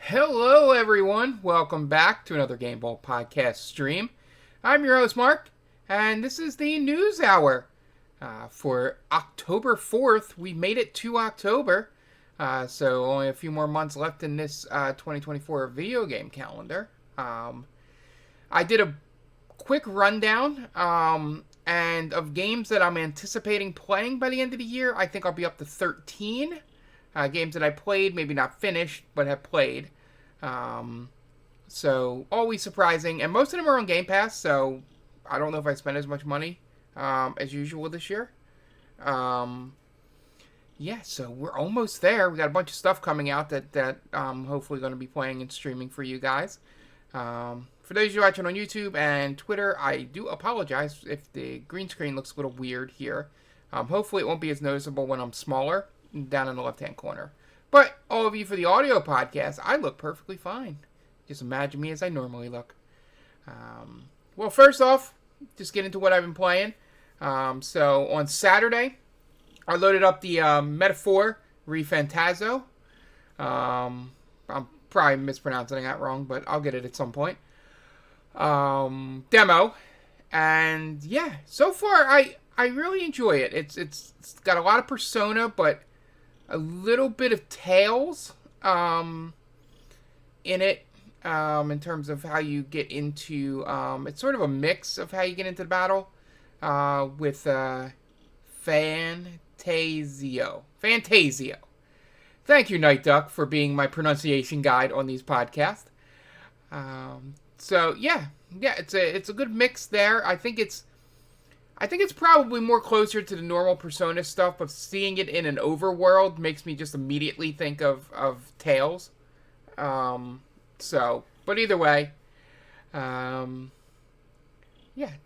Hello, everyone. Welcome back to another Game Ball podcast stream. I'm your host, Mark, and this is the news hour for October 4th. We made it to October, so only a few more months left in this 2024 video game calendar. I did a quick rundown and of games that I'm anticipating playing by the end of the year. I think I'll be up to 13. Games that I played, maybe not finished, but have played. So, always surprising. And most of them are on Game Pass, so I don't know if I spent as much money as usual this year. Yeah, so we're almost there. We got a bunch of stuff coming out that hopefully going to be playing and streaming for you guys. For those of you watching on YouTube and Twitter, I do apologize if the green screen looks a little weird here. Hopefully it won't be as noticeable when I'm smaller down in the left-hand corner. But all of you for the audio podcast, I look perfectly fine. Just imagine me as I normally look. Well, first off, just get into what I've been playing. So on Saturday, I loaded up the Metaphor Refantazo. I'm probably mispronouncing that wrong, but I'll get it at some point. Demo. And yeah, so far I really enjoy it. It's got a lot of Persona, but a little bit of Tales in it, in terms of how you get into... it's sort of a mix of how you get into the battle with Fantasio. Thank you, Night Duck, for being my pronunciation guide on these podcasts. So, yeah, it's a good mix there. I think it's probably more closer to the normal Persona stuff, but seeing it in an overworld makes me just immediately think of Tales. But either way, yeah,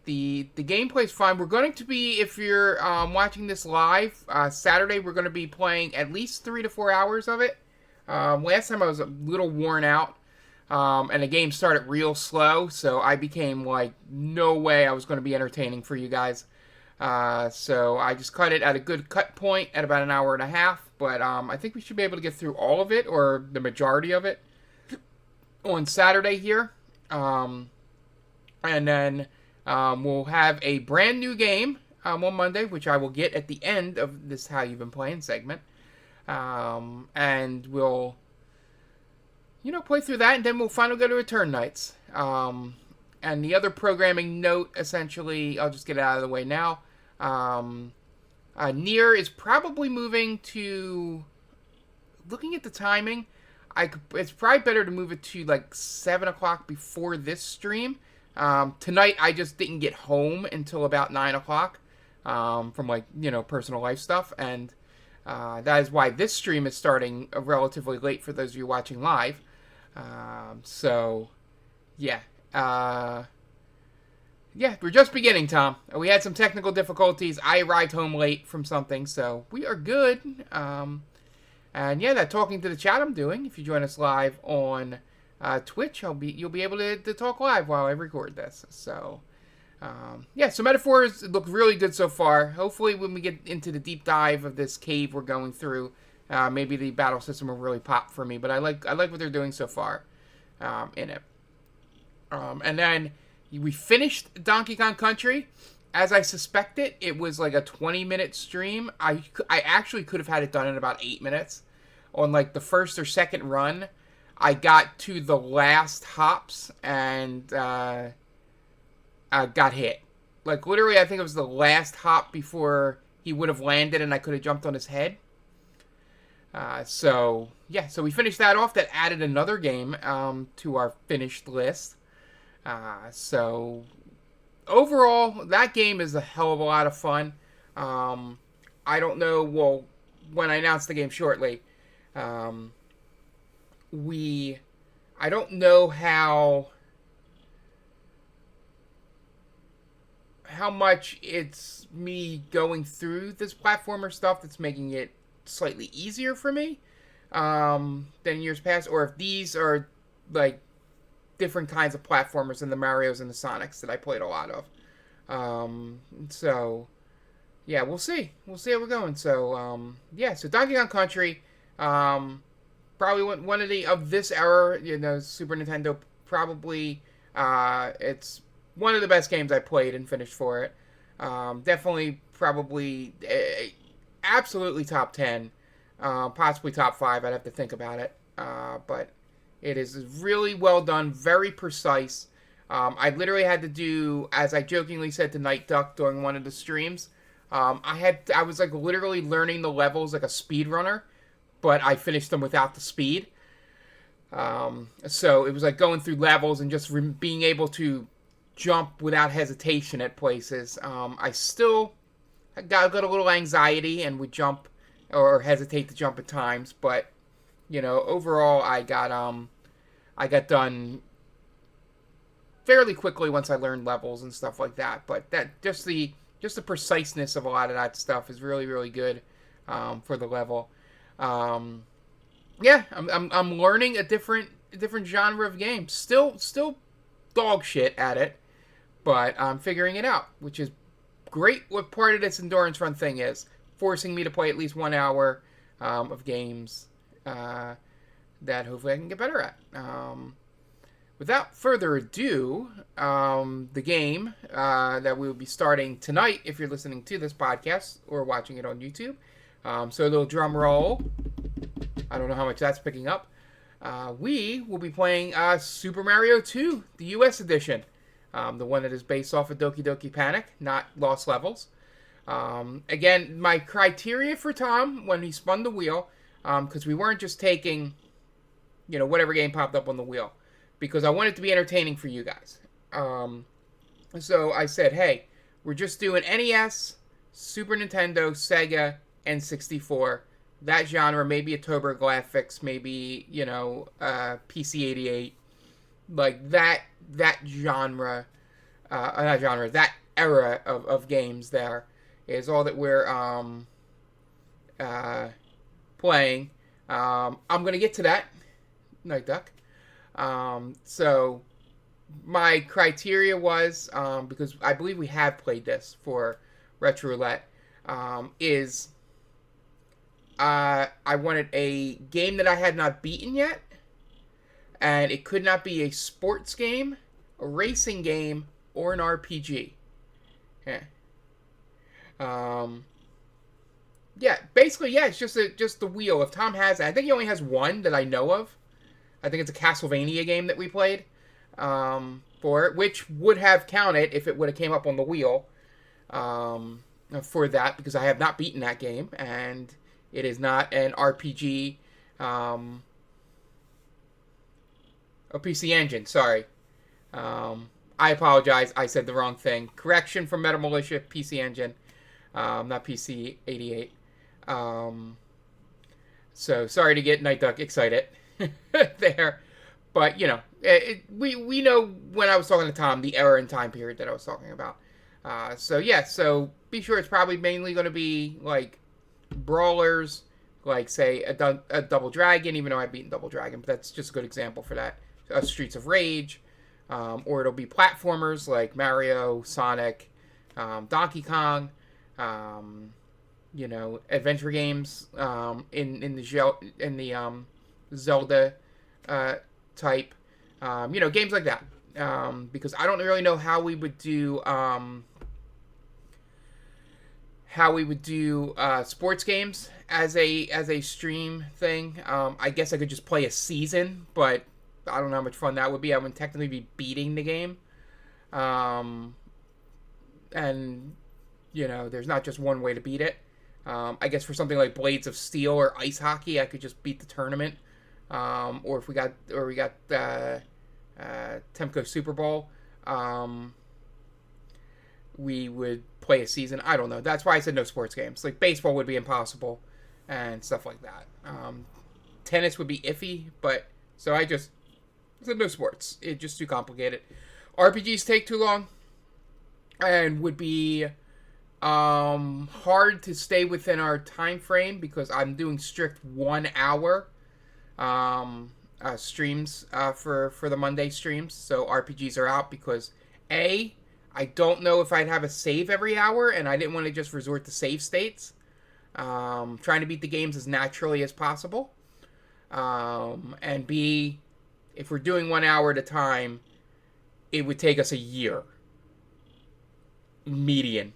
the gameplay's fine. We're going to be, if you're watching this live, Saturday, we're going to be playing at least 3 to 4 hours of it. Last time I was a little worn out, and the game started real slow, so I became like, no way I was going to be entertaining for you guys. So I just cut it at a good cut point at about an hour and a half, but I think we should be able to get through all of it, or the majority of it, on Saturday here. And then we'll have a brand new game on Monday, which I will get at the end of this How You've Been Playing segment. And we'll, play through that, and then we'll finally go to Return Nights. And the other programming note, essentially, I'll just get it out of the way now. Nier is probably moving to... Looking at the timing, it's probably better to move it to like 7 o'clock before this stream. Tonight, I just didn't get home until about 9 o'clock from personal life stuff. And that is why this stream is starting relatively late for those of you watching live. So, yeah. Yeah, we're just beginning, Tom. We had some technical difficulties. I arrived home late from something, so we are good. And yeah, that talking to the chat I'm doing. If you join us live on Twitch, you'll be able to talk live while I record this. So, yeah, so metaphors look really good so far. Hopefully, when we get into the deep dive of this cave we're going through, maybe the battle system will really pop for me. But I like what they're doing so far in it. And then we finished Donkey Kong Country. As I suspected, it was like a 20-minute stream. I actually could have had it done in about 8 minutes. On like the first or second run, I got to the last hops and I got hit. Like literally, I think it was the last hop before he would have landed and I could have jumped on his head. So we finished that off. That added another game to our finished list. So overall, that game is a hell of a lot of fun. I don't know, well, when I announce the game shortly, I don't know how much it's me going through this platformer stuff that's making it slightly easier for me than years past, or if these are like different kinds of platformers than the Marios and the Sonics that I played a lot of. So yeah, we'll see how we're going. So so Donkey Kong Country, probably one of the of this era. Super Nintendo probably it's one of the best games I played and finished for it. Definitely, probably, absolutely top 10, possibly top 5. I'd have to think about it, but it is really well done, very precise. I literally had to do, as I jokingly said to Night Duck during one of the streams, I was like literally learning the levels like a speedrunner, but I finished them without the speed. So it was like going through levels and just being able to jump without hesitation at places. I still got a little anxiety and would jump or hesitate to jump at times, but overall I got done fairly quickly once I learned levels and stuff like that. But that just the preciseness of a lot of that stuff is really, really good for the level. Yeah, I'm learning a different genre of game. Still dog shit at it, but I'm figuring it out, which is great. What part of this endurance run thing is forcing me to play at least 1 hour of games that hopefully I can get better at. Without further ado, the game that we will be starting tonight, if you're listening to this podcast or watching it on YouTube. So a little drum roll. I don't know how much that's picking up. We will be playing Super Mario 2, the US edition. The one that is based off of Doki Doki Panic, not Lost Levels. Again, my criteria for Tom when he spun the wheel, because we weren't just taking, whatever game popped up on the wheel, because I want it to be entertaining for you guys. So I said, hey, we're just doing NES, Super Nintendo, Sega, N64, that genre, maybe a TurboGrafx, maybe, PC-88, like that genre, that era of games there is all that we're playing. I'm going to get to that, Night Duck. So my criteria was, because I believe we have played this for Retro Roulette, is I wanted a game that I had not beaten yet, and it could not be a sports game, a racing game, or an RPG. Yeah. Basically, it's just the wheel. If Tom has it, I think he only has one that I know of. I think it's a Castlevania game that we played for it, which would have counted if it would have came up on the wheel for that, because I have not beaten that game, and it is not an RPG. PC Engine, sorry. I apologize, I said the wrong thing. Correction from Metal Militia, PC Engine, not PC-88. So sorry to get Night Duck excited there. But, we know when I was talking to Tom, the era and time period that I was talking about. So be sure it's probably mainly going to be, like, brawlers, like, say, a Double Dragon, even though I've beaten Double Dragon, but that's just a good example for that. Streets of Rage, or it'll be platformers like Mario, Sonic, Donkey Kong, adventure games in the Zelda type, games like that. Because I don't really know how we would do sports games as a stream thing. I guess I could just play a season, but I don't know how much fun that would be. I wouldn't technically be beating the game. And, there's not just one way to beat it. I guess for something like Blades of Steel or ice hockey, I could just beat the tournament. Or we got Temco Super Bowl, we would play a season. I don't know. That's why I said no sports games. Like baseball would be impossible and stuff like that. Tennis would be iffy, but so I just said no sports. It's just too complicated. RPGs take too long and would be hard to stay within our time frame, because I'm doing strict 1 hour streams for the Monday streams. So RPGs are out because I don't know if I'd have a save every hour, and I didn't want to just resort to save states. Trying to beat the games as naturally as possible. And B, if we're doing 1 hour at a time, it would take us a year. Median.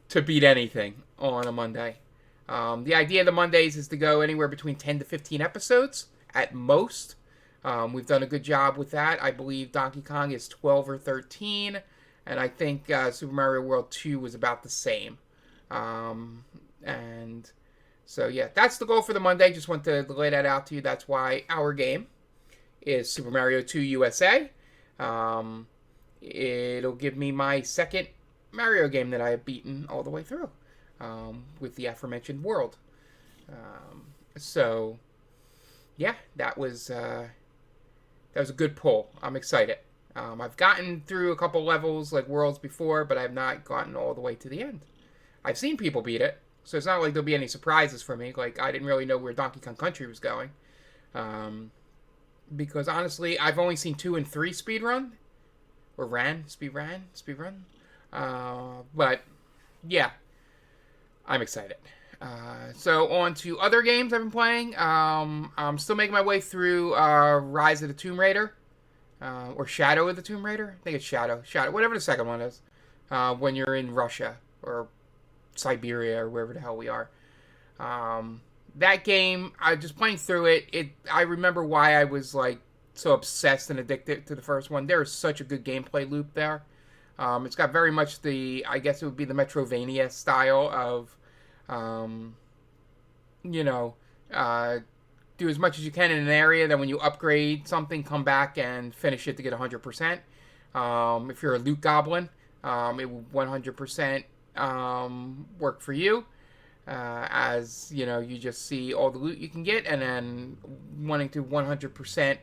To beat anything on a Monday. The idea of the Mondays is to go anywhere between 10 to 15 episodes at most. We've done a good job with that. I believe Donkey Kong is 12 or 13, and I think Super Mario World 2 was about the same. And so, yeah, that's the goal for the Monday. Just want to lay that out to you. That's why our game is Super Mario 2 USA. It'll give me my second Mario game that I have beaten all the way through, with the aforementioned world. So, yeah, that was a good pull. I'm excited. I've gotten through a couple levels like worlds before, but I've not gotten all the way to the end. I've seen people beat it, so it's not like there'll be any surprises for me. Like, I didn't really know where Donkey Kong Country was going, because honestly, I've only seen 2 and 3 speedrun. Or speedrun. But, yeah, I'm excited. So, on to other games I've been playing. I'm still making my way through Rise of the Tomb Raider. Or Shadow of the Tomb Raider. I think it's Shadow, whatever the second one is. When you're in Russia, or Siberia, or wherever the hell we are. That game, I just playing through it. I remember why I was, like, so obsessed and addicted to the first one. There is such a good gameplay loop there. It's got very much I guess it would be the Metrovania style of, do as much as you can in an area, then when you upgrade something, come back and finish it to get 100%. If you're a loot goblin, it will 100% work for you. As, you just see all the loot you can get, and then wanting to 100%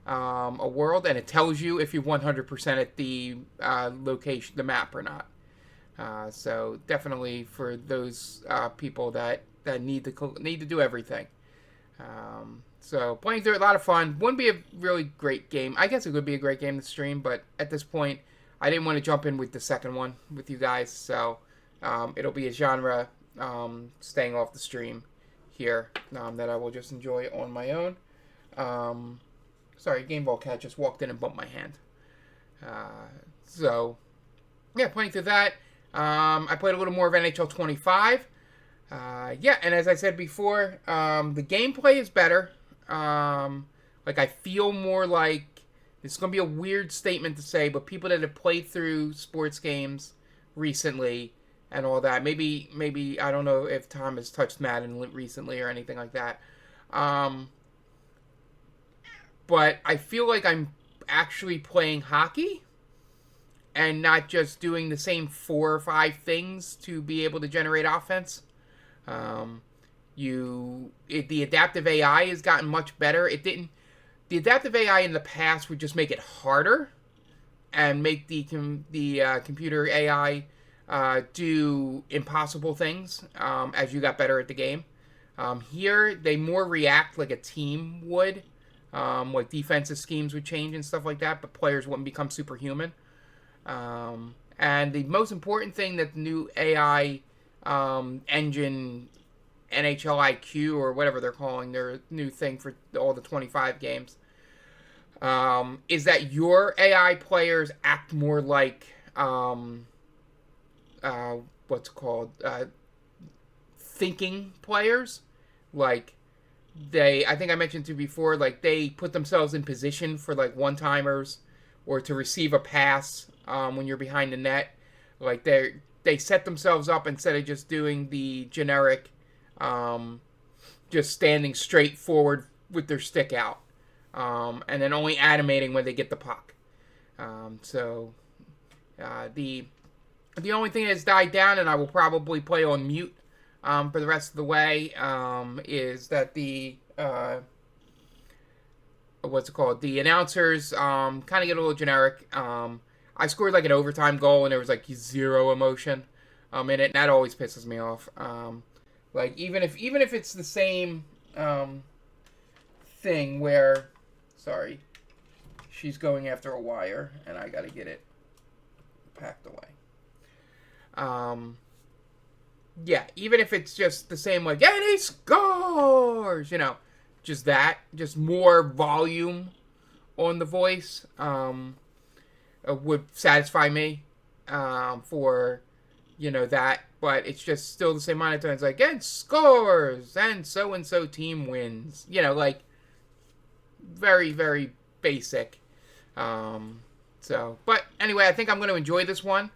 a world, and it tells you if you 100% at the location, the map or not. So definitely for those people that need to do everything. So playing through it, a lot of fun. Wouldn't be a really great game. I guess it would be a great game to stream, but at this point, I didn't want to jump in with the second one with you guys. So it'll be a genre staying off the stream here that I will just enjoy on my own. Sorry, Game Ball Cat just walked in and bumped my hand. So, yeah, playing through that. I played a little more of NHL 25. Yeah, and as I said before, the gameplay is better. Like, I feel more like, it's going to be a weird statement to say, but people that have played through sports games recently and all that, maybe I don't know if Tom has touched Madden recently or anything like that. But I feel like I'm actually playing hockey and not just doing the same 4 or 5 things to be able to generate offense. The adaptive AI has gotten much better. The adaptive AI in the past would just make it harder and make the computer AI do impossible things as you got better at the game. Here, they more react like a team would. Like defensive schemes would change and stuff like that, but players wouldn't become superhuman. And the most important thing that the new AI engine, NHL IQ, or whatever they're calling their new thing for all the 25 games, is that your AI players act more like, thinking players. Like, I think I mentioned to you before, like, they put themselves in position for, like, one-timers or to receive a pass when you're behind the net. Like, they set themselves up instead of just doing the generic, just standing straight forward with their stick out. And then only animating when they get the puck. The only thing that's died down, and I will probably play on mute for the rest of the way, is that the announcers kind of get a little generic. I scored like an overtime goal and there was like zero emotion in it, and that always pisses me off. Like even if it's the same thing where, sorry, she's going after a wire and I gotta get it packed away. Yeah, even if it's just the same, like, and he scores, just that, just more volume on the voice would satisfy me for, that. But it's just still the same monotone. It's like, and scores, and so team wins. Like, very, very basic. But anyway, I think I'm going to enjoy this one.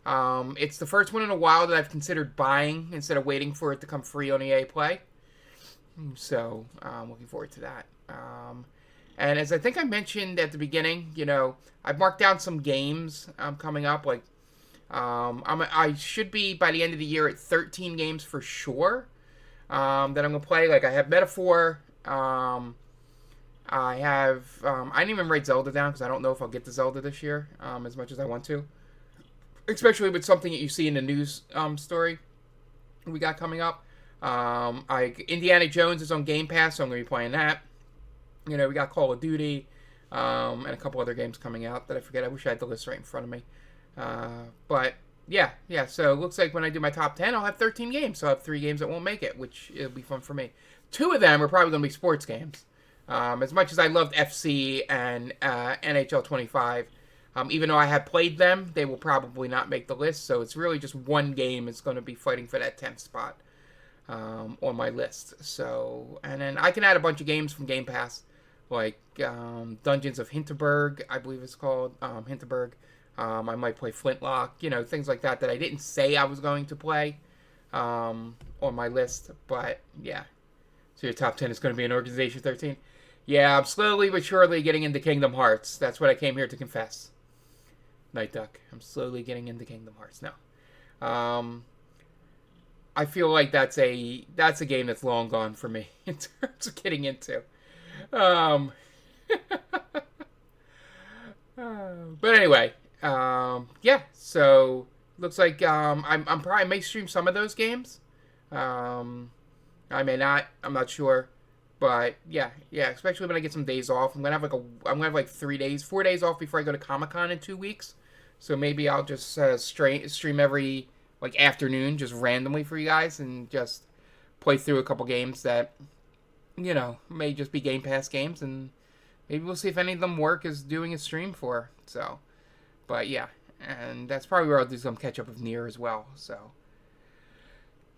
It's the first one in a while that I've considered buying instead of waiting for it to come free on EA Play. So, I'm looking forward to that. And as I think I mentioned at the beginning, I've marked down some games coming up. Like, I should be, by the end of the year, at 13 games for sure that I'm going to play. Like, I have Metaphor. I didn't even write Zelda down because I don't know if I'll get to Zelda this year as much as I want to. Especially with something that you see in the news story we got coming up. Indiana Jones is on Game Pass, so I'm going to be playing that. We got Call of Duty and a couple other games coming out that I forget. I wish I had the list right in front of me. But, yeah. So it looks like when I do my top 10, I'll have 13 games. So I'll have 3 games that won't make it, which it'll be fun for me. 2 of them are probably going to be sports games. As much as I loved FC and NHL 25, even though I have played them, they will probably not make the list. So it's really just one game is going to be fighting for that 10th spot on my list. So, and then I can add a bunch of games from Game Pass, like Dungeons of Hinterberg, I believe it's called, Hinterberg. I might play Flintlock, things like that I didn't say I was going to play on my list. But, yeah. So your top 10 is going to be an Organization 13. Yeah, I'm slowly but surely getting into Kingdom Hearts. That's what I came here to confess. Night Duck. I'm slowly getting into Kingdom Hearts now. I feel like that's a game that's long gone for me in terms of getting into. But anyway, yeah. So looks like I'm probably may stream some of those games. I may not. I'm not sure. But yeah. Especially when I get some days off, I'm gonna have like 4 days off before I go to Comic-Con in 2 weeks. So maybe I'll just stream every like afternoon, just randomly for you guys, and just play through a couple games that may just be Game Pass games, and maybe we'll see if any of them work as doing a stream for. So, but yeah, and that's probably where I'll do some catch up of Nier as well. So.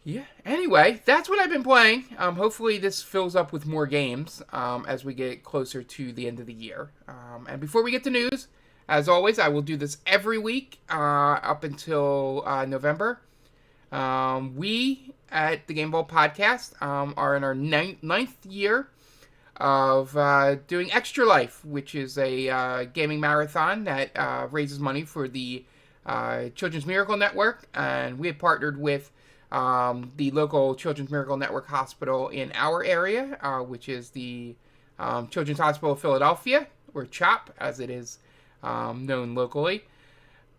Yeah. Anyway, that's what I've been playing. Hopefully this fills up with more games as we get closer to the end of the year. And before we get to news, as always, I will do this every week up until November. We at the Game Vault Podcast are in our ninth year of doing Extra Life, which is a gaming marathon that raises money for the Children's Miracle Network. And we have partnered with the local Children's Miracle Network hospital in our area, which is the Children's Hospital of Philadelphia, or CHOP, as it is known locally.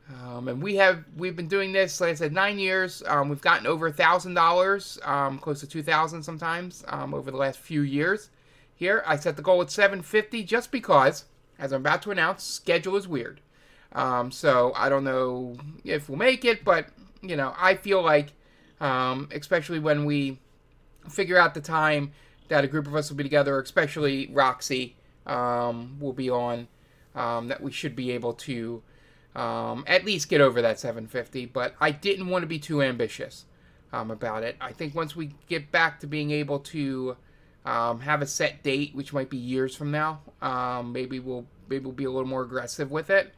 And we've been doing this, like I said, 9 years. We've gotten over $1,000, close to $2,000 sometimes, over the last few years. Here, I set the goal at $750 just because, as I'm about to announce, schedule is weird. So I don't know if we'll make it, but I feel like, especially when we figure out the time that a group of us will be together, especially Roxy will be on, that we should be able to at least get over that 750. But I didn't want to be too ambitious about it. I think once we get back to being able to have a set date, which might be years from now, maybe we'll be a little more aggressive with it.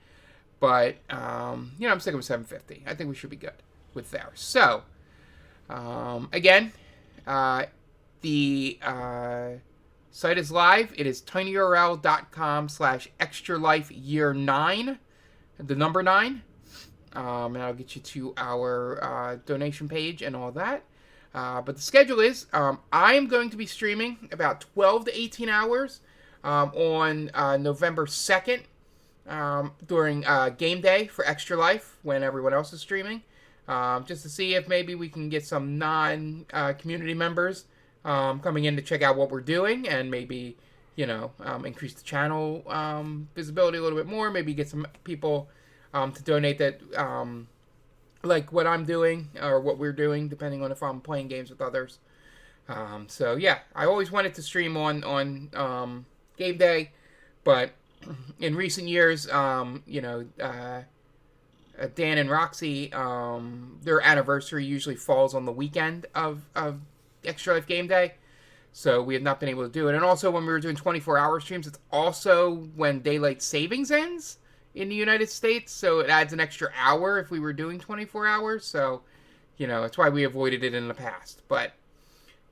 But I'm sticking with 750. I think we should be good with there. So again, the site is live. It is tinyurl.com/extralifeyear9, the number 9. And I'll get you to our donation page and all that. But the schedule is, I am going to be streaming about 12 to 18 hours on November 2nd during game day for Extra Life when everyone else is streaming. Just to see if maybe we can get some non-community members coming in to check out what we're doing, and maybe, increase the channel visibility a little bit more. Maybe get some people to donate that like what I'm doing or what we're doing, depending on if I'm playing games with others. So yeah, I always wanted to stream on game day, but in recent years, Dan and Roxy, their anniversary usually falls on the weekend of Extra Life Game Day. So we have not been able to do it. And also, when we were doing 24-hour streams, it's also when daylight savings ends in the United States. So it adds an extra hour if we were doing 24 hours. So, that's why we avoided it in the past. But,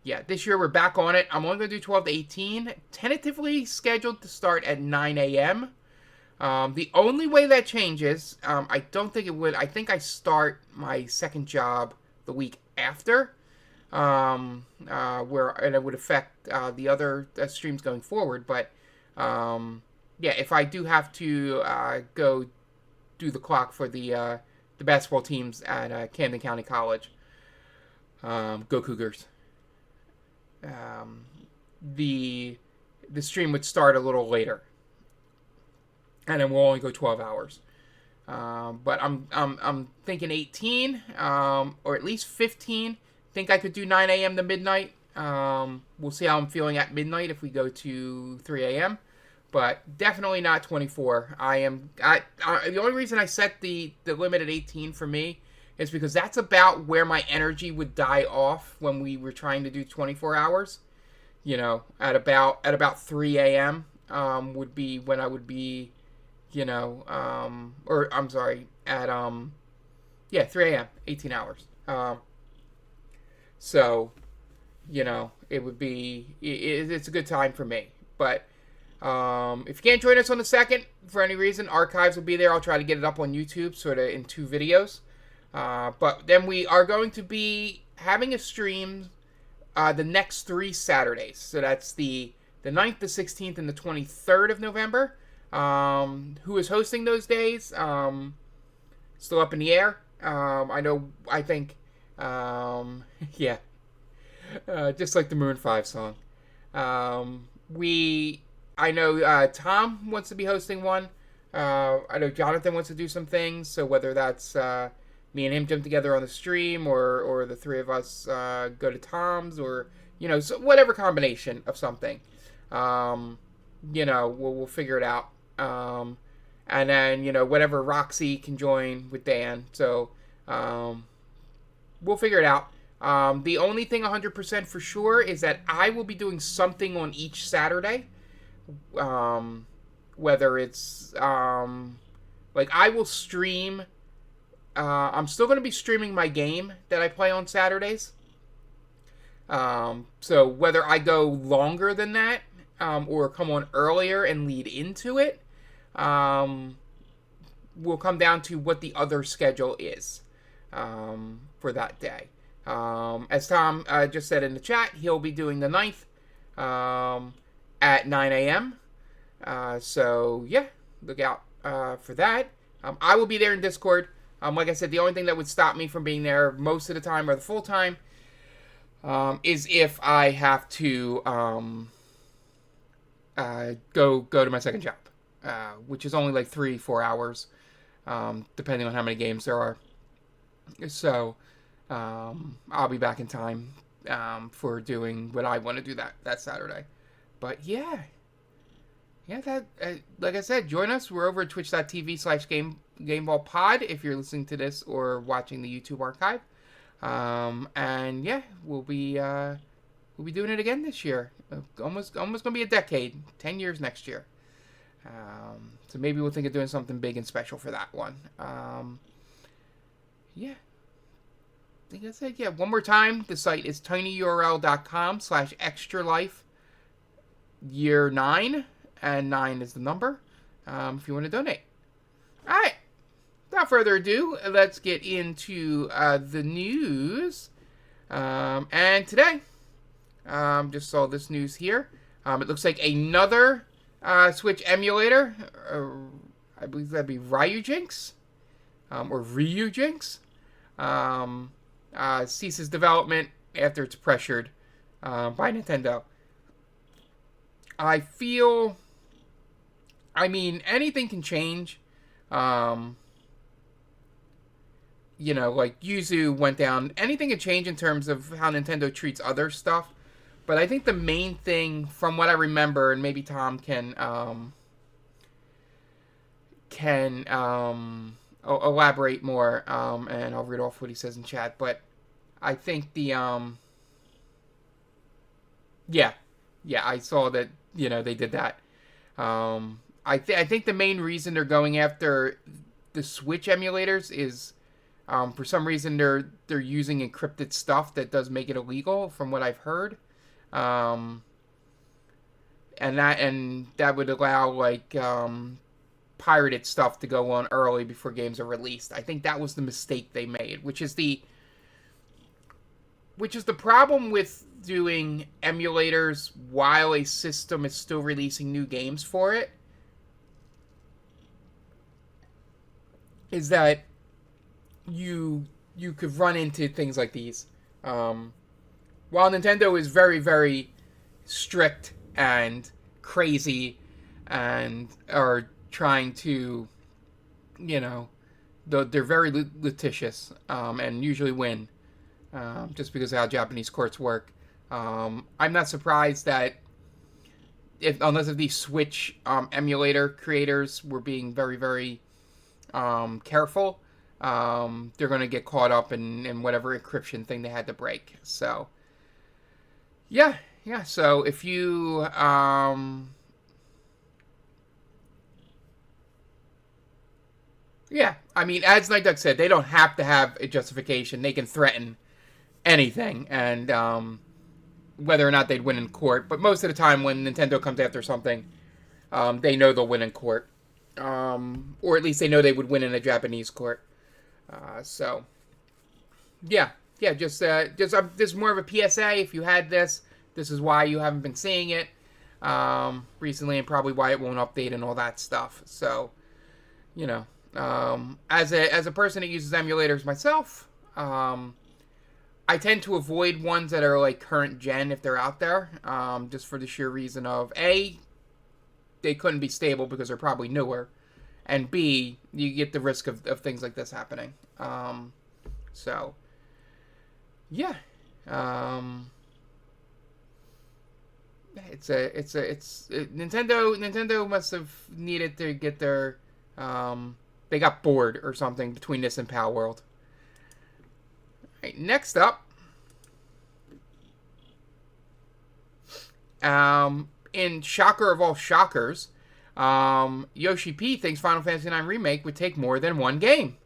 yeah, this year we're back on it. I'm only going to do 12 to 18. Tentatively scheduled to start at 9 a.m. The only way that changes, I don't think it would. I think I start my second job the week after. And it would affect the other streams going forward. But yeah, if I do have to go do the clock for the basketball teams at Camden County College, go Cougars. The stream would start a little later, and then we'll only go 12 hours. But I'm thinking 18, or at least 15. Think I could do 9 a.m. to midnight. We'll see how I'm feeling at midnight if we go to 3 a.m. But definitely not 24. The only reason I set the limit at 18 for me is because that's about where my energy would die off when we were trying to do 24 hours. At about 3 a.m. Would be when I would be, or I'm sorry, at 3 a.m. 18 hours. So, it would be, it's a good time for me. But if you can't join us on the 2nd, for any reason, archives will be there. I'll try to get it up on YouTube, sort of in 2 videos. But then we are going to be having a stream the next 3 Saturdays. So that's the 9th, the 16th, and the 23rd of November. Who is hosting those days? Still up in the air. I think... yeah. Just like the Maroon 5 song. I know Tom wants to be hosting one. I know Jonathan wants to do some things. So whether that's me and him jump together on the stream, or the 3 of us go to Tom's, or so whatever combination of something. We'll figure it out. And then whatever Roxy can join with Dan. So we'll figure it out. The only thing 100% for sure is that I will be doing something on each Saturday. Whether it's I will stream. I'm still going to be streaming my game that I play on Saturdays. So whether I go longer than that, or come on earlier and lead into it, will come down to what the other schedule is for that day. As Tom just said in the chat, he'll be doing the 9th at 9 a.m. So, yeah, look out for that. I will be there in Discord. Like I said, the only thing that would stop me from being there most of the time or the full time is if I have to go to my second job, which is only like 3-4 hours, depending on how many games there are. So, I'll be back in time for doing what I want to do that Saturday. But yeah, that like I said, join us. We're over at twitch.tv/GameBallPod if you're listening to this or watching the YouTube archive. And yeah, we'll be doing it again this year. Almost gonna be a decade, 10 years next year. So maybe we'll think of doing something big and special for that one. Yeah. I think that's it. Yeah, one more time. The site is tinyurl.com/extralife year 9, and 9 is the number, if you want to donate. All right. Without further ado, let's get into the news. And today, just saw this news here. It looks like another Switch emulator, I believe that'd be Ryujinx, or Ryujinx, ceases development after it's pressured by Nintendo. Anything can change. like Yuzu went down. Anything can change in terms of how Nintendo treats other stuff. But I think the main thing, from what I remember, and maybe Tom can elaborate more, and I'll read off what he says in chat. But I think yeah, I saw that they did that. I think the main reason they're going after the Switch emulators is for some reason they're using encrypted stuff that does make it illegal, from what I've heard. And that would allow like pirated stuff to go on early before games are released. I think that was the mistake they made, which is the problem with doing emulators while a system is still releasing new games for it, is that you could run into things like these. While Nintendo is very, very strict and crazy and are trying to, they're very litigious and usually win just because of how Japanese courts work. I'm not surprised that unless these Switch emulator creators were being very, very careful, they're going to get caught up in whatever encryption thing they had to break. So, yeah. So if you yeah, I mean, as Night Duck said, they don't have to have a justification. They can threaten anything, and whether or not they'd win in court. But most of the time, when Nintendo comes after something, they know they'll win in court, or at least they know they would win in a Japanese court. So, yeah. Just this is more of a PSA. If you had this is why you haven't been seeing it recently, and probably why it won't update and all that stuff. So, as a person that uses emulators myself, I tend to avoid ones that are like current gen if they're out there, just for the sheer reason of A, they couldn't be stable because they're probably newer, and B, you get the risk of things like this happening. So, yeah, Nintendo must have needed to get their they got bored or something between this and Pal World. Right, next up, in shocker of all shockers, Yoshi P thinks Final Fantasy IX Remake would take more than one game.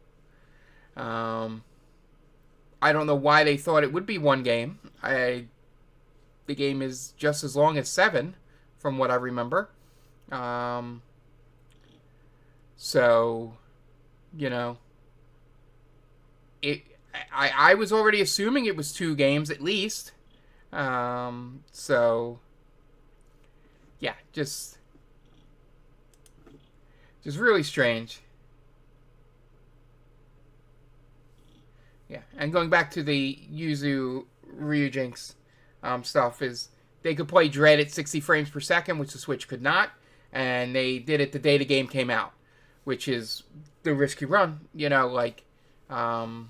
I don't know why they thought it would be one game. The game is just as long as 7, from what I remember. So, I was already assuming it was 2 games at least. So, yeah, just really strange. Yeah, and going back to the Yuzu Ryujinx stuff, is they could play Dread at 60 frames per second, which the Switch could not, and they did it the day the game came out, which is the risk you run, for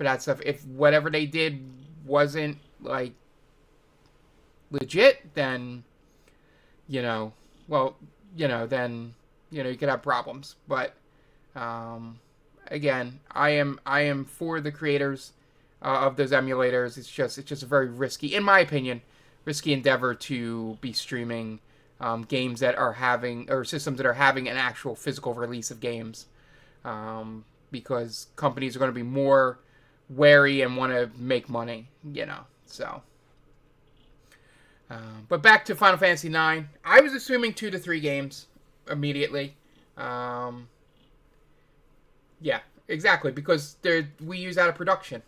that stuff. If whatever they did wasn't, like, legit, then, then, you could have problems. But, again, I am for the creators of those emulators. It's just a very risky, in my opinion, risky endeavor to be streaming games that are having, or systems that are having an actual physical release of games, because companies are going to be more wary and want to make money, so. But back to Final Fantasy IX. I was assuming 2 to 3 games immediately. Yeah, exactly, because Wii U's out of production.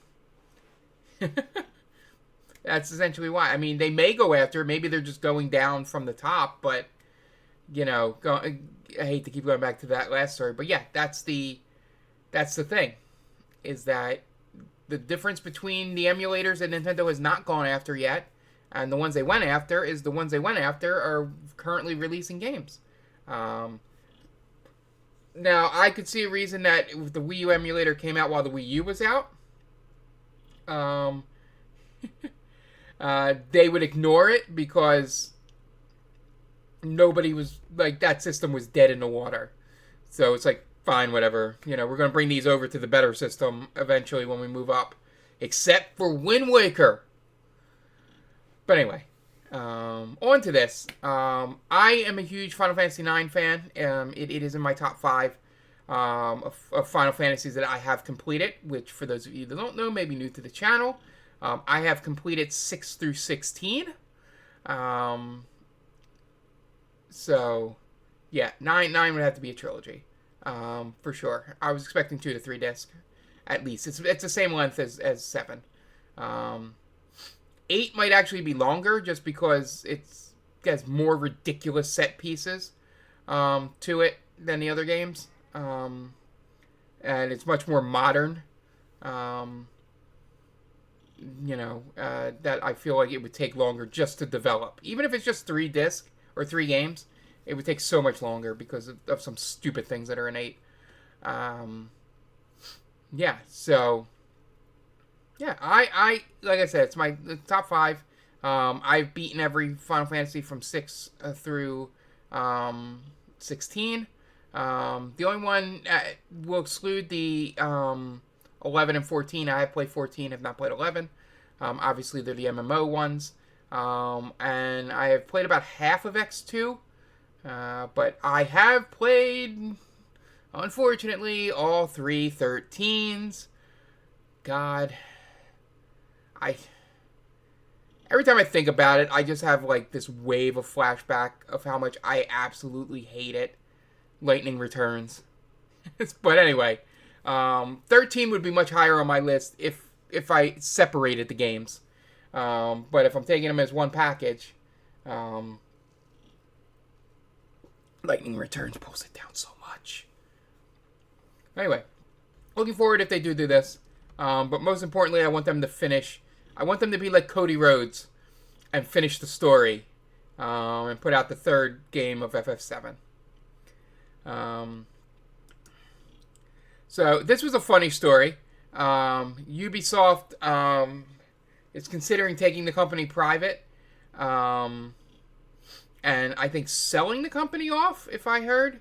That's essentially why. I mean, they may go after it. Maybe they're just going down from the top, but, I hate to keep going back to that last story. But yeah, that's the thing, is that the difference between the emulators that Nintendo has not gone after yet and the ones they went after is the ones they went after are currently releasing games. Now, I could see a reason that if the Wii U emulator came out while the Wii U was out. Um, they would ignore it because nobody was, like, that system was dead in the water. So it's like, fine, whatever. You know, we're going to bring these over to the better system eventually when we move up. Except for Wind Waker. But anyway, on to this. I am a huge Final Fantasy IX fan. It is in my top 5 of Final Fantasies that I have completed, which for those of you that don't know, may be new to the channel. I have completed 6 through 16. So, yeah, 9 would have to be a trilogy, for sure. I was expecting 2 to 3 discs, at least. It's the same length as 7. 8 might actually be longer, just because it has more ridiculous set pieces to it than the other games. And it's much more modern. That I feel like it would take longer just to develop. Even if it's just 3 discs or 3 games, it would take so much longer because of some stupid things that are in 8. Yeah, so... Yeah, I like I said, it's my top 5. I've beaten every Final Fantasy from 6 through 16. The only one will exclude the 11 and 14. I have played 14, have not played 11. Obviously, they're the MMO ones. And I have played about half of X2. But I have played, unfortunately, all 3 13s. God... Every time I think about it, I just have like this wave of flashback of how much I absolutely hate it. Lightning Returns. But anyway, 13 would be much higher on my list if I separated the games. But if I'm taking them as one package, Lightning Returns pulls it down so much. Anyway, looking forward if they do this. But most importantly, I want them to finish. I want them to be like Cody Rhodes and finish the story and put out the 3rd game of FF7. So this was a funny story. Ubisoft is considering taking the company private and I think selling the company off, if I heard.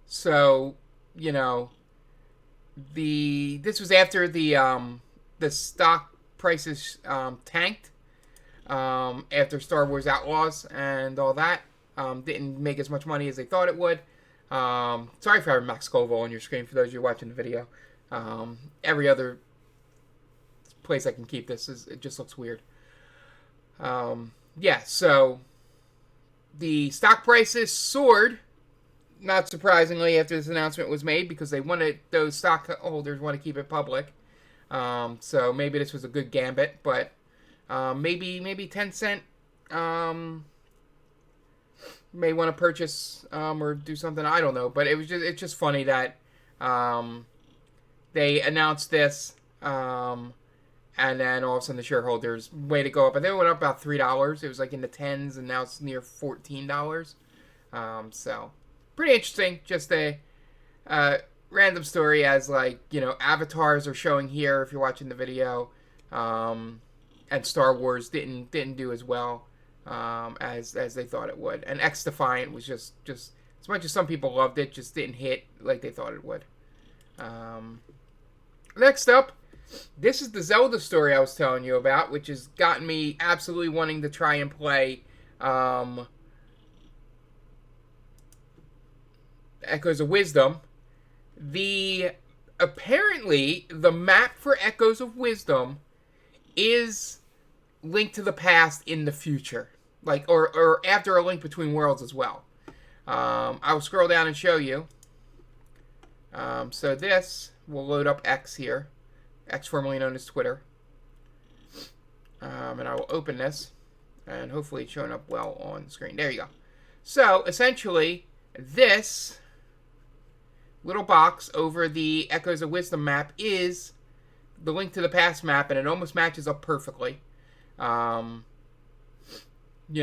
So, you know, this was after the stock prices tanked after Star Wars Outlaws and all that. Didn't make as much money as they thought it would. Sorry for having Max Scoville on your screen for those of you watching the video. Every other place I can keep this, it just looks weird. Yeah, so the stock prices soared, not surprisingly, after this announcement was made, because those stockholders want to keep it public. So maybe this was a good gambit, but maybe Tencent may want to purchase or do something. I don't know, but it's just funny that they announced this, and then all of a sudden the shareholders way to go up. And they went up about $3. It was like in the 10s, and now it's near $14. So pretty interesting. Just a random story, as like, you know, avatars are showing here if you're watching the video, and Star Wars didn't do as well as they thought it would, and X Defiant was just as much as some people loved it, just didn't hit like they thought it would. Next up, this is the Zelda story I was telling you about, which has gotten me absolutely wanting to try and play Echoes of Wisdom. Apparently the map for Echoes of Wisdom is Link to the Past in the future, like or after A Link Between Worlds as well. I will scroll down and show you. So this will load up X here, X formerly known as Twitter, and I will open this, and hopefully it's showing up well on the screen. There you go. So essentially, this little box over the Echoes of Wisdom map is the Link to the Past map, and it almost matches up perfectly. You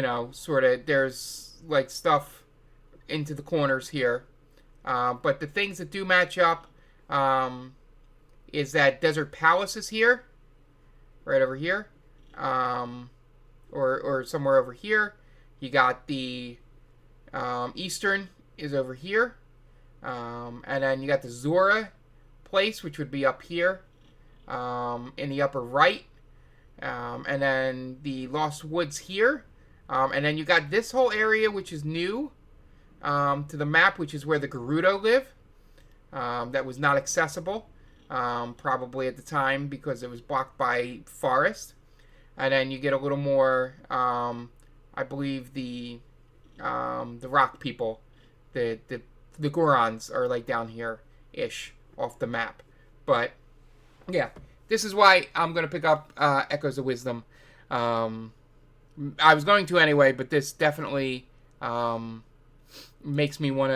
know, sort of, there's like stuff into the corners here. But the things that do match up is that Desert Palace is here, right over here, or somewhere over here. You got the Eastern is over here, and then you got the Zora place, which would be up here in the upper right, and then the Lost Woods here, and then you got this whole area, which is new to the map, which is where the Gerudo live. That was not accessible, probably at the time because it was blocked by forest. And then you get a little more, I believe the rock people, the Gorons are like down here ish off the map. But yeah, this is why I'm gonna pick up Echoes of Wisdom. I was going to anyway, but this definitely makes me want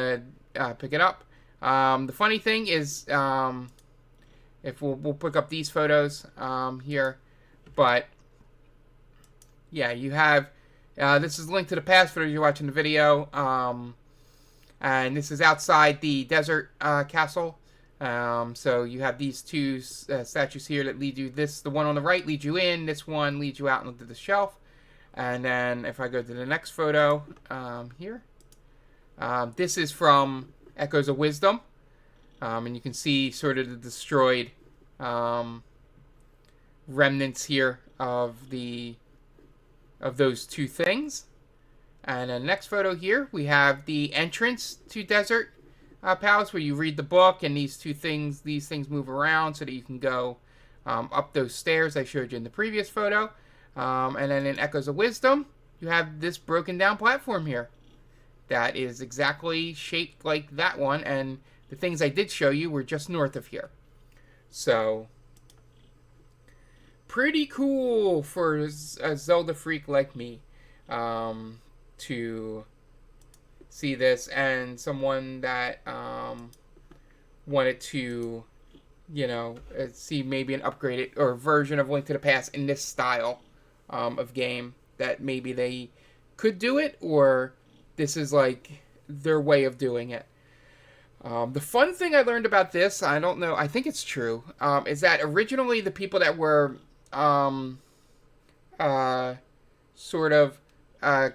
to pick it up. The funny thing is, if we'll pick up these photos here, but yeah, you have this is linked to the past photos you're watching the video, and this is outside the desert castle. So you have these two statues here that lead you. The one on the right leads you in. This one leads you out onto the shelf. And then if I go to the next photo here, this is from Echoes of Wisdom, and you can see sort of the destroyed remnants here of those two things. And then next photo here, we have the entrance to Desert Palace, where you read the book, and these things move around so that you can go up those stairs I showed you in the previous photo. And then in Echoes of Wisdom, you have this broken down platform here that is exactly shaped like that one, and the things I did show you were just north of here. So, pretty cool for a Zelda freak like me to see this, and someone that wanted to, see maybe an upgraded or version of Link to the Past in this style of game, that maybe they could do it, or this is like their way of doing it. The fun thing I learned about this, I don't know, I think it's true, is that originally the people that were sort of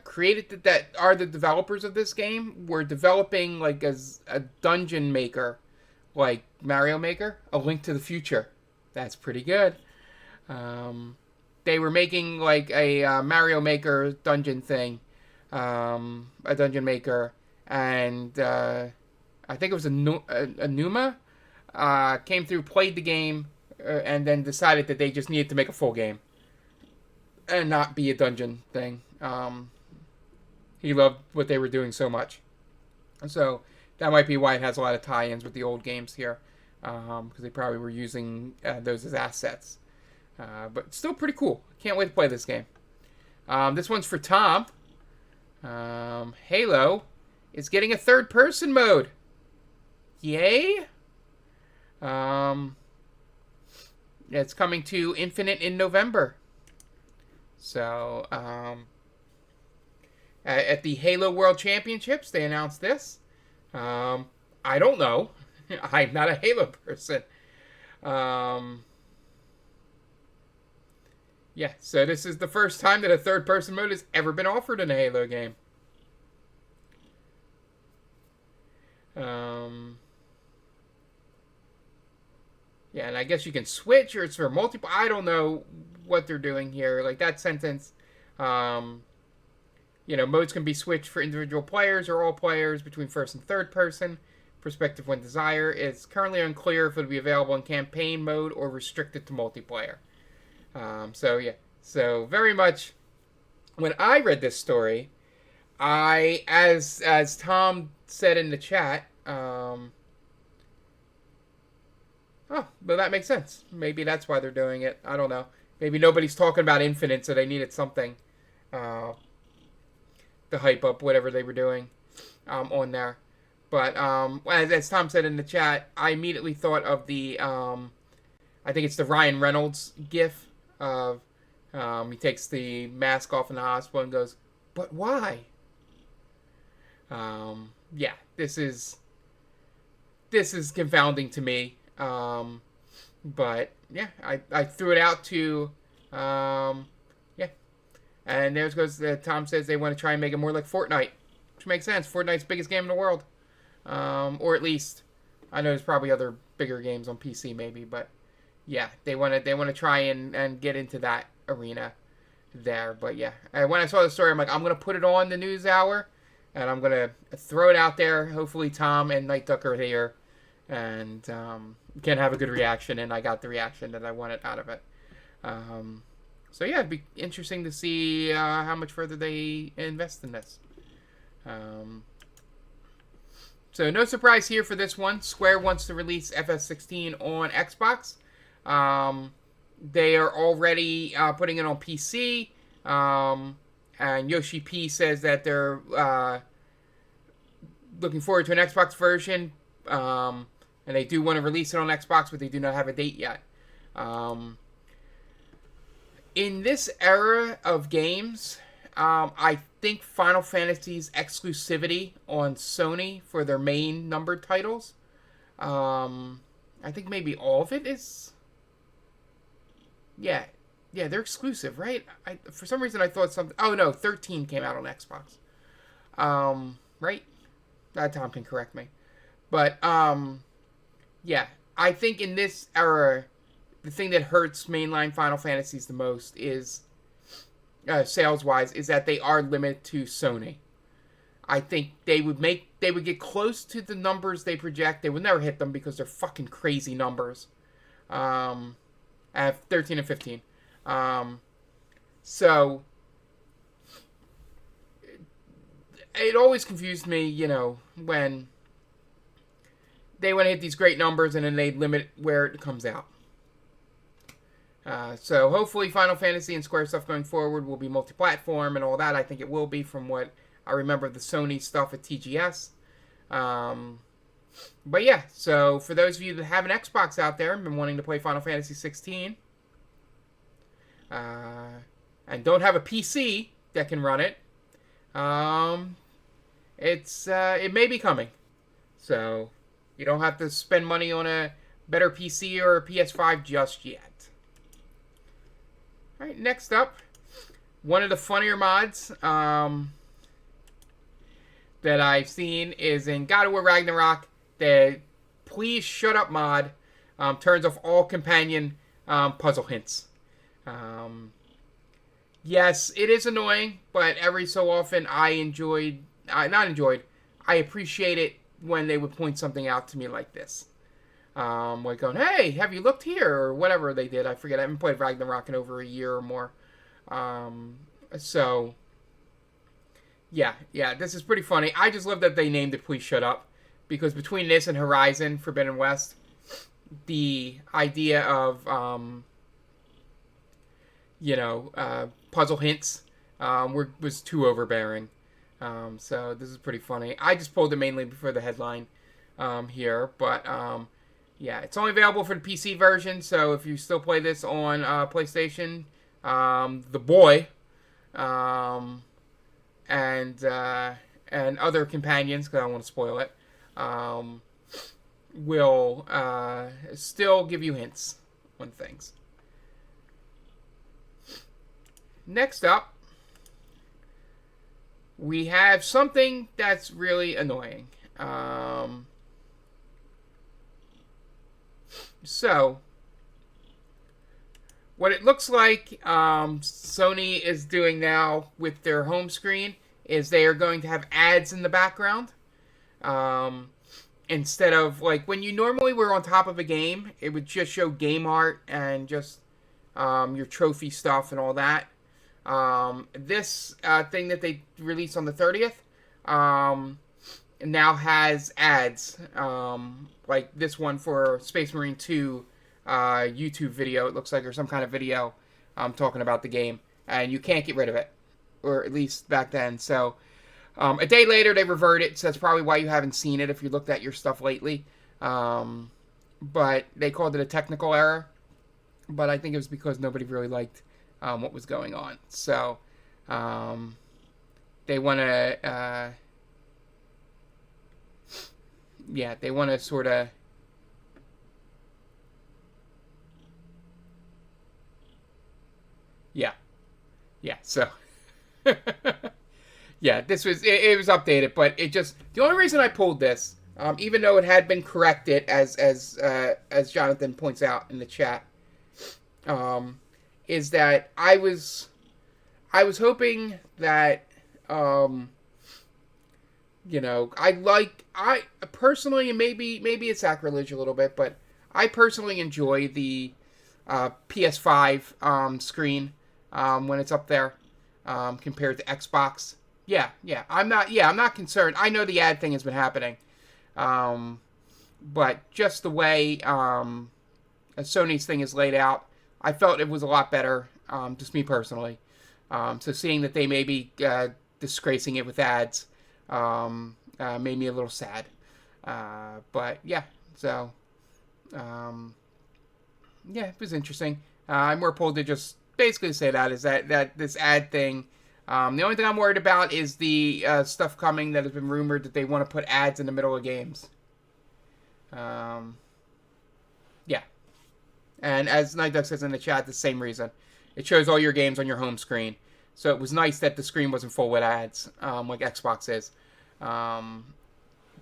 created that are the developers of this game were developing like as a dungeon maker, like Mario Maker, A Link to the Future. That's pretty good. They were making like a Mario Maker dungeon thing, a dungeon maker, and I think it was a Numa came through, played the game, and then decided that they just needed to make a full game and not be a dungeon thing. He loved what they were doing so much. So that might be why it has a lot of tie-ins with the old games here, because they probably were using those as assets. But still pretty cool. Can't wait to play this game. This one's for Tom. Halo is getting a third-person mode. Yay! It's coming to Infinite in November. So, at the Halo World Championships, they announced this. I don't know. I'm not a Halo person. Yeah, so this is the first time that a third-person mode has ever been offered in a Halo game. Yeah, and I guess you can switch, or it's for multiple. I don't know what they're doing here. Like that sentence, modes can be switched for individual players or all players between first and third person perspective when desired. It's currently unclear if it'll be available in campaign mode or restricted to multiplayer. So very much. When I read this story, as Tom said in the chat, but that makes sense. Maybe that's why they're doing it. I don't know. Maybe nobody's talking about Infinite, so they needed something to hype up whatever they were doing on there. But as Tom said in the chat, I immediately thought of the, I think it's the Ryan Reynolds gif of he takes the mask off in the hospital and goes, "But why?" Yeah, this is confounding to me. But yeah, I threw it out to, yeah. And there goes, Tom says they want to try and make it more like Fortnite, which makes sense. Fortnite's biggest game in the world. Or at least, I know there's probably other bigger games on PC maybe, but yeah, they want to try and get into that arena there. But yeah, and when I saw the story, I'm like, I'm going to put it on the news hour, and I'm going to throw it out there. Hopefully Tom and Night Duck are here, and can have a good reaction, and I got the reaction that I wanted out of it. So yeah, it'd be interesting to see how much further they invest in this. So no surprise here for this one. Square wants to release FF16 on Xbox. They are already putting it on PC. And Yoshi P says that they're looking forward to an Xbox version. And they do want to release it on Xbox, but they do not have a date yet. In this era of games, I think Final Fantasy's exclusivity on Sony for their main numbered titles, I think maybe all of it is... Yeah, they're exclusive, right? For some reason I thought something... Oh, no, 13 came out on Xbox. Right? Tom can correct me. But, yeah, I think in this era, the thing that hurts mainline Final Fantasies the most is... sales-wise, is that they are limited to Sony. I think they would get close to the numbers they project. They would never hit them because they're fucking crazy numbers. At 13 and 15. So it always confused me, when they want to hit these great numbers and then they limit where it comes out. So hopefully Final Fantasy and Square stuff going forward will be multi-platform and all that. I think it will be, from what I remember of the Sony stuff at TGS. But yeah, so for those of you that have an Xbox out there and been wanting to play Final Fantasy 16, and don't have a PC that can run it, it may be coming. So you don't have to spend money on a better PC or a PS5 just yet. All right, next up, one of the funnier mods that I've seen is in God of War Ragnarok. The Please Shut Up mod turns off all companion puzzle hints. Yes, it is annoying, but every so often I appreciate it when they would point something out to me like this. Like going, hey, have you looked here? Or whatever they did. I forget. I haven't played Ragnarok in over a year or more. So, yeah, this is pretty funny. I just love that they named it Please Shut Up. Because between this and Horizon Forbidden West, the idea of, puzzle hints was too overbearing. So this is pretty funny. I just pulled it mainly for the headline here. But, yeah, it's only available for the PC version. So if you still play this on PlayStation, the boy, and other companions, because I don't want to spoil it, will still give you hints on things. Next up, we have something that's really annoying. So, what it looks like Sony is doing now with their home screen is they are going to have ads in the background. Instead of, like, when you normally were on top of a game, it would just show game art and just your trophy stuff and all that. This thing that they released on the 30th now has ads, like this one for Space Marine 2 YouTube video, it looks like, or some kind of video talking about the game, and you can't get rid of it, or at least back then. So a day later they reverted, so that's probably why you haven't seen it if you looked at your stuff lately. But they called it a technical error, but I think it was because nobody really liked what was going on. So they want to yeah, they want to sort of. Yeah, yeah. So, yeah, this was it was updated, but it just the only reason I pulled this, even though it had been corrected as Jonathan points out in the chat, um, is that I was hoping that I personally, and maybe it's sacrilege a little bit, but I personally enjoy the PS5 screen when it's up there compared to Xbox. Yeah. I'm not concerned. I know the ad thing has been happening, but just the way Sony's thing is laid out, I felt it was a lot better. Just me personally. So seeing that they may be disgracing it with ads made me a little sad. But yeah, so yeah, it was interesting. I'm more pulled to just basically say that is that this ad thing. The only thing I'm worried about is the stuff coming that has been rumored that they want to put ads in the middle of games. Yeah. And as Night Duck says in the chat, the same reason. It shows all your games on your home screen. So it was nice that the screen wasn't full with ads, like Xbox is.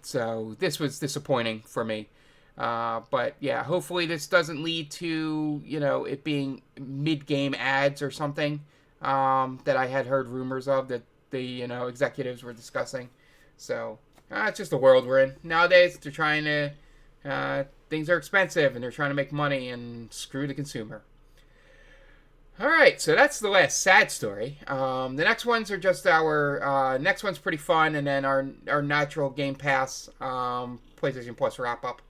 So this was disappointing for me. But yeah, hopefully this doesn't lead to, it being mid-game ads or something that I had heard rumors of that the, executives were discussing. So it's just the world we're in. Nowadays, they're trying to, things are expensive and they're trying to make money and screw the consumer. All right, so that's the last sad story. The next ones are just our next one's pretty fun, and then our natural Game Pass PlayStation Plus wrap up.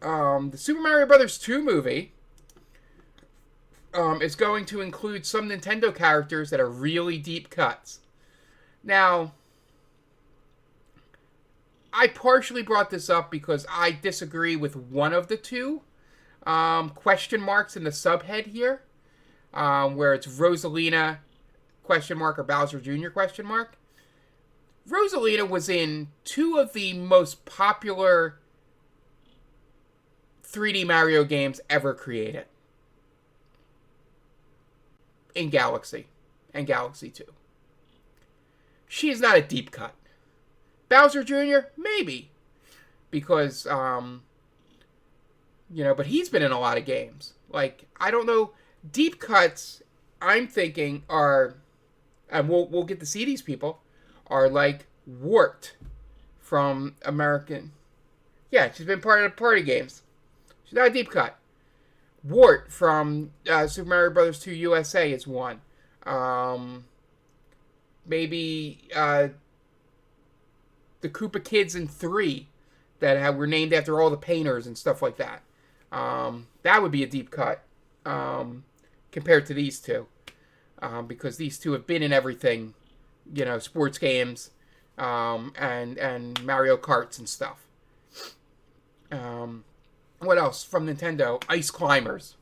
The Super Mario Brothers 2 movie is going to include some Nintendo characters that are really deep cuts. Now, I partially brought this up because I disagree with one of the two question marks in the subhead here. Where it's Rosalina question mark or Bowser Jr. question mark. Rosalina was in two of the most popular 3D Mario games ever created. In Galaxy and Galaxy 2. She is not a deep cut. Bowser Jr., maybe. Because, but he's been in a lot of games. Like, I don't know. Deep cuts, I'm thinking, are, and we'll get to see these people, are like Wart from American. Yeah, she's been part of the party games. She's not a deep cut. Wart from Super Mario Brothers 2 USA is one. Maybe the Koopa Kids in 3 that were named after all the painters and stuff like that. That would be a deep cut. Compared to these two, because these two have been in everything, sports games, and Mario Karts and stuff. What else from Nintendo? Ice Climbers,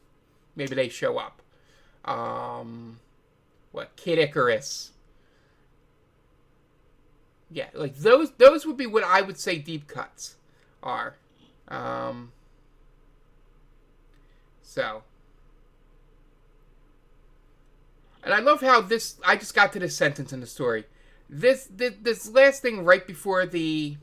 maybe they show up. Kid Icarus? Yeah, like those would be what I would say deep cuts are. So. And I love how I just got to this sentence in the story. This last thing right before the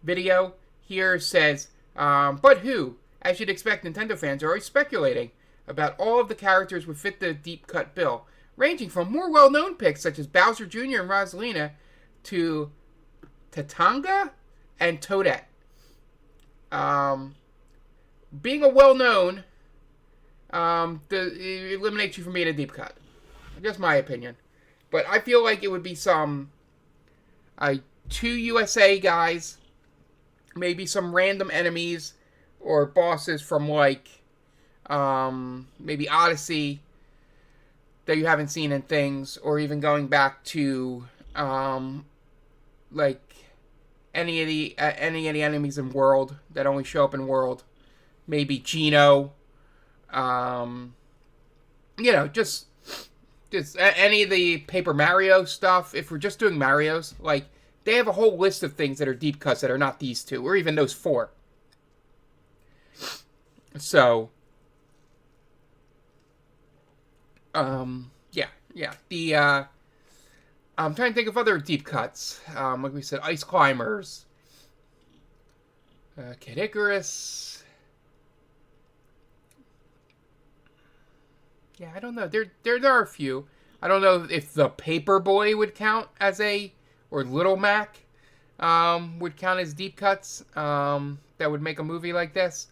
video here says, but who? As you'd expect, Nintendo fans are always speculating about all of the characters would fit the deep cut bill, ranging from more well-known picks such as Bowser Jr. and Rosalina to Tatanga and Toadette. Being a well-known it eliminates you from being a deep cut. Just my opinion. But I feel like it would be some 2 USA guys, maybe some random enemies or bosses from like maybe Odyssey that you haven't seen in things, or even going back to like any of the enemies in World that only show up in World. Maybe Geno. Just any of the Paper Mario stuff. If we're just doing Marios, like they have a whole list of things that are deep cuts that are not these two, or even those four. So, yeah. I'm trying to think of other deep cuts. Like we said, Ice Climbers, Kid Icarus. Yeah, I don't know. There are a few. I don't know if the Paperboy would count as or Little Mac would count as deep cuts that would make a movie like this.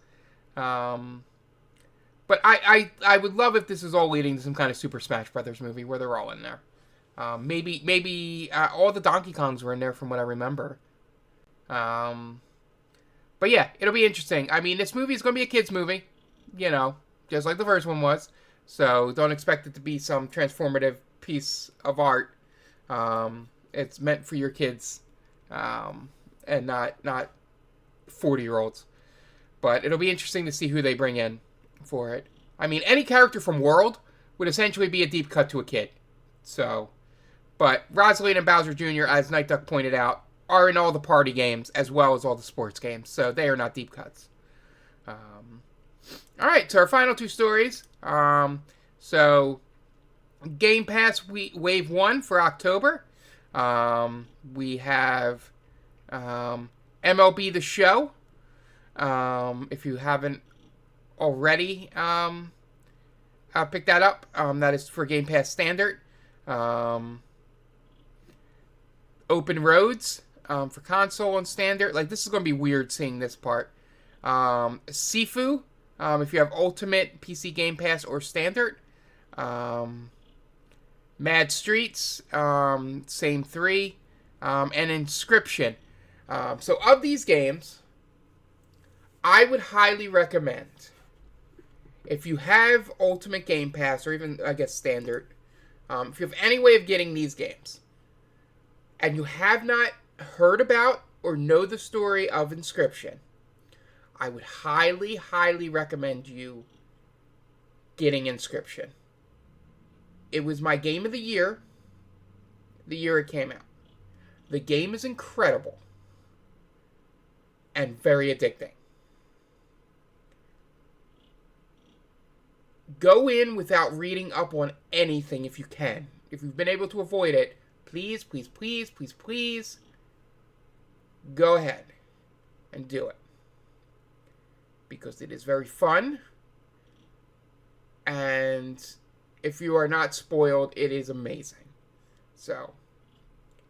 But I would love if this is all leading to some kind of Super Smash Brothers movie where they're all in there. Maybe all the Donkey Kongs were in there from what I remember. But yeah, it'll be interesting. I mean, this movie is going to be a kid's movie, just like the first one was. So don't expect it to be some transformative piece of art. It's meant for your kids, and not 40-year-olds. But it'll be interesting to see who they bring in for it. I mean, any character from World would essentially be a deep cut to a kid. So, but Rosalind and Bowser Jr., as Night Duck pointed out, are in all the party games as well as all the sports games. So they are not deep cuts. All right, so our final two stories. So Game Pass Wave 1 for October. We have MLB The Show. If you haven't already picked that up, that is for Game Pass Standard. Open Roads for console and standard. Like, this is going to be weird seeing this part. Sifu, if you have Ultimate, PC Game Pass, or Standard. Mad Streets, same three. And Inscription. So of these games, I would highly recommend, if you have Ultimate Game Pass, or even, I guess, Standard, if you have any way of getting these games, and you have not heard about or know the story of Inscription, I would highly, highly recommend you getting Inscription. It was my game of the year it came out. The game is incredible and very addicting. Go in without reading up on anything if you can. If you've been able to avoid it, please, please, please, please, please, go ahead and do it. Because it is very fun. And if you are not spoiled, it is amazing. So,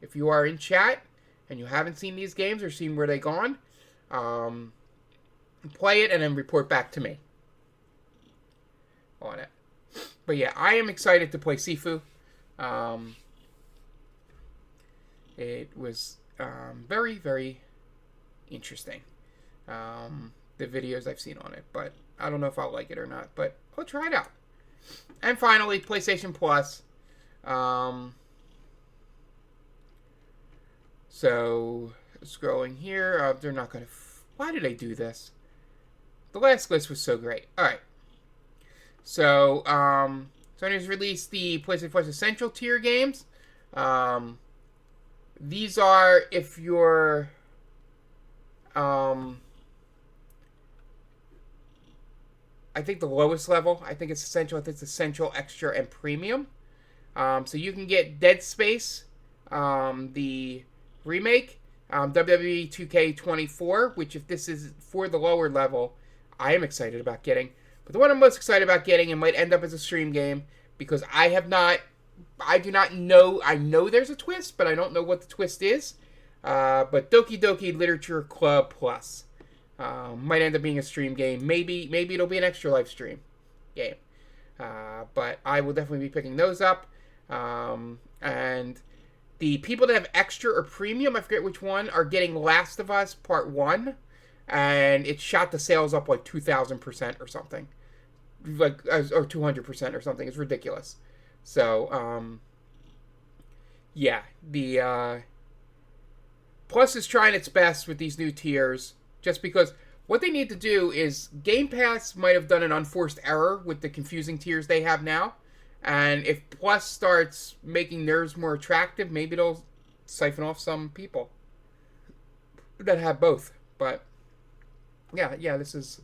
if you are in chat and you haven't seen these games or seen where they've gone, play it and then report back to me on it. But yeah, I am excited to play Sifu. It was very, very interesting. The videos I've seen on it, but I don't know if I'll like it or not, but I'll try it out. And finally, PlayStation Plus. So, scrolling here, they're not going to... Why did I do this? The last list was so great. Alright. So, Sony's released the PlayStation Plus Essential tier games. These are, if you're... I think the lowest level, I think it's Essential. I think it's Essential, Extra, and Premium. So you can get Dead Space, the remake, WWE 2K24, which if this is for the lower level, I am excited about getting. But the one I'm most excited about getting, and might end up as a stream game, because I do not know, I know there's a twist, but I don't know what the twist is. But Doki Doki Literature Club Plus. Might end up being a stream game. Maybe it'll be an extra live stream game. But I will definitely be picking those up. And the people that have extra or premium, I forget which one, are getting Last of Us Part 1. And it shot the sales up like 2,000% or something. Like, or 200% or something. It's ridiculous. So, yeah. The Plus is trying its best with these new tiers. Just because what they need to do is, Game Pass might have done an unforced error with the confusing tiers they have now. And if Plus starts making theirs more attractive, maybe it'll siphon off some people that have both. But yeah, this is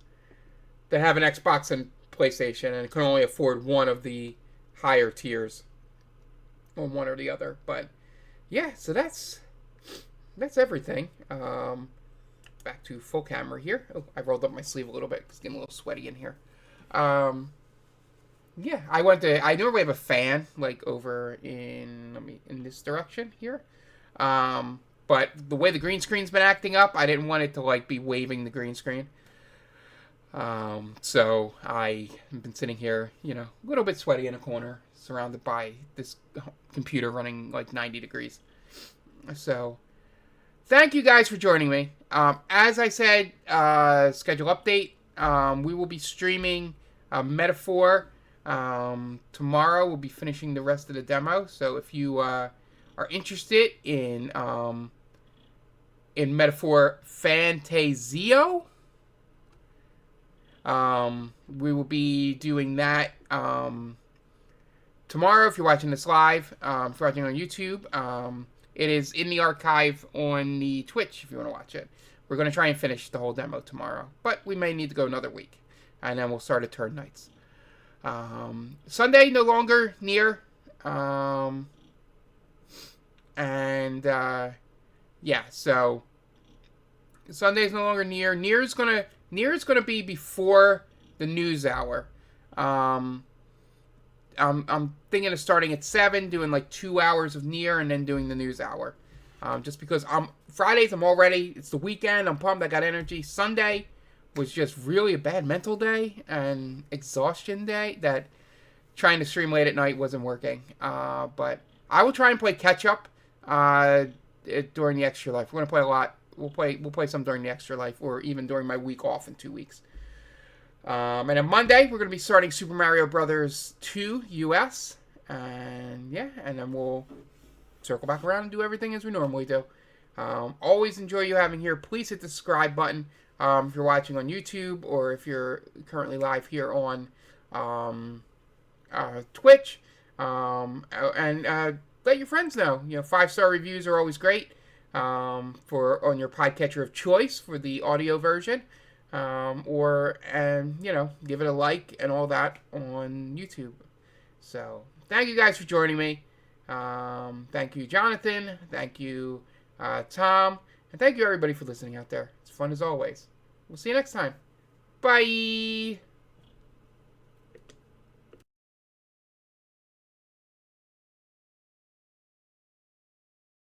that have an Xbox and PlayStation and can only afford one of the higher tiers on one or the other. But yeah, so that's everything. Back to full camera here. Oh, I rolled up my sleeve a little bit. It's getting a little sweaty in here. Yeah, I normally have a fan like over in this direction here. But the way the green screen's been acting up, I didn't want it to like be waving the green screen. So I have been sitting here, a little bit sweaty in a corner, surrounded by this computer running like 90 degrees. So thank you guys for joining me. As I said, schedule update. We will be streaming Metaphor. Tomorrow we'll be finishing the rest of the demo. So if you are interested in Metaphor Fantasio, we will be doing that tomorrow. If you're watching this live, if you're watching on YouTube, it is in the archive on the Twitch if you want to watch it. We're going to try and finish the whole demo tomorrow, but we may need to go another week, and then we'll start at Turn Nights. Sunday no longer near, so Sunday's no longer near. Near is gonna be before the news hour. I'm thinking of starting at 7, doing like 2 hours of Near, and then doing the news hour. Just because Fridays I'm all ready. It's the weekend. I'm pumped. I got energy. Sunday was just really a bad mental day and exhaustion day that trying to stream late at night wasn't working. But I will try and play catch up during the Extra Life. We're gonna play a lot. We'll play some during the Extra Life, or even during my week off in 2 weeks. And on Monday we're gonna be starting Super Mario Brothers 2 US, and then we'll circle back around and do everything as we normally do. Always enjoy you having here. Please hit the subscribe button if you're watching on YouTube, or if you're currently live here on Twitch. And let your friends know. 5-star reviews are always great on your podcatcher of choice for the audio version, give it a like and all that on YouTube. So thank you guys for joining me. Thank you, Jonathan. Thank you, Tom. And thank you, everybody, for listening out there. It's fun as always. We'll see you next time. Bye!